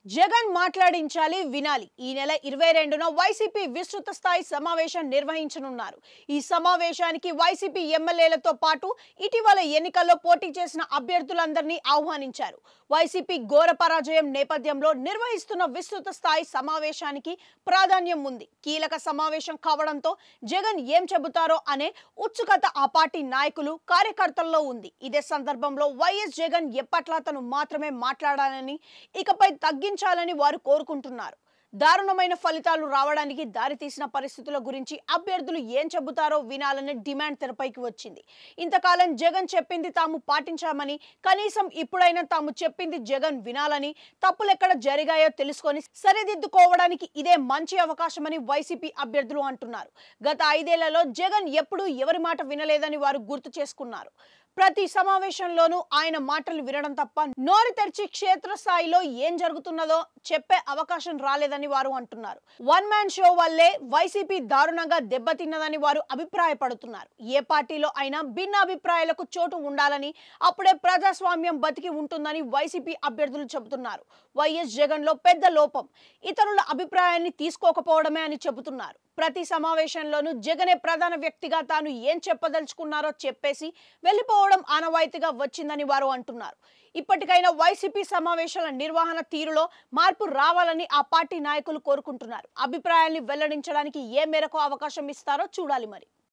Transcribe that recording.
జగన్ మాట్లాడించాలి వినాలి. ఈ నెల 22న వైసీపీ విస్తృత స్థాయి సమావేశం నిర్వహించనున్నారు. ఈ సమావేశానికి వైసీపీ ఎమ్మెల్యేలతో పాటు ఇటీవల ఎన్నికల్లో పోటీ చేసిన అభ్యర్థులందరినీ ఆహ్వానించారు. వైసీపీ ఘోర పరాజయం నేపథ్యంలో నిర్వహిస్తున్న విస్తృత స్థాయి సమావేశానికి ప్రాధాన్యం ఉంది. కీలక సమావేశం కావడంతో జగన్ ఏం చెబుతారో అనే ఉత్సుకత ఆ పార్టీ నాయకులు, కార్యకర్తల్లో ఉంది. ఇదే సందర్భంలో వైఎస్ జగన్ ఎప్పట్లా తను మాత్రమే మాట్లాడాలని, ఇకపై తగ్గించాలని వారు కోరుకుంటున్నారు. దారుణమైన ఫలితాలు రావడానికి దారితీసిన పరిస్థితుల గురించి అభ్యర్థులు ఏం చెబుతారో వినాలనే డిమాండ్ తెరపైకి వచ్చింది. ఇంతకాలం జగన్ చెప్పింది తాము పాటించామని, కనీసం ఇప్పుడైనా తాము చెప్పింది జగన్ వినాలని, తప్పులెక్కడ జరిగాయో తెలుసుకొని సరిదిద్దుకోవడానికి ఇదే మంచి అవకాశమని వైసీపీ అభ్యర్థులు అంటున్నారు. గత 5 ఏళ్లలో జగన్ ఎప్పుడూ ఎవరి మాట వినలేదని వారు గుర్తు చేసుకున్నారు. ప్రతి సమావేశంలోనూ ఆయన మాటలు వినడం తప్ప నోరు తెరిచి క్షేత్రస్థాయిలో ఏం జరుగుతున్నదో చెప్పే అవకాశం రాలేదని వారు అంటున్నారు. వన్ మ్యాన్ షో వల్లే వైసీపీ దారుణంగా దెబ్బతిన్నదని వారు అభిప్రాయపడుతున్నారు. ఏ పార్టీలో అయినా భిన్న అభిప్రాయాలకు చోటు ఉండాలని, అప్పుడే ప్రజాస్వామ్యం బతికి ఉంటుందని వైసీపీ అభ్యర్థులు చెబుతున్నారు. వైఎస్ జగన్ లో పెద్ద లోపం ఇతరుల అభిప్రాయాన్ని తీసుకోకపోవడమే అని చెబుతున్నారు. ప్రతి సమావేశంలోనూ జగనే ప్రధాన వ్యక్తిగా తాను ఏం చెప్పదలుచుకున్నారో చెప్పేసి వెళ్లిపోవడం ఆనవాయితీగా వచ్చిందని వారు అంటున్నారు. ఇప్పటికైనా వైసీపీ సమావేశాల నిర్వహణ తీరులో మార్పు రావాలని ఆ పార్టీ నాయకులు కోరుకుంటున్నారు. అభిప్రాయాల్ని వెల్లడించడానికి ఏ మేరకు అవకాశం ఇస్తారో చూడాలి మరి.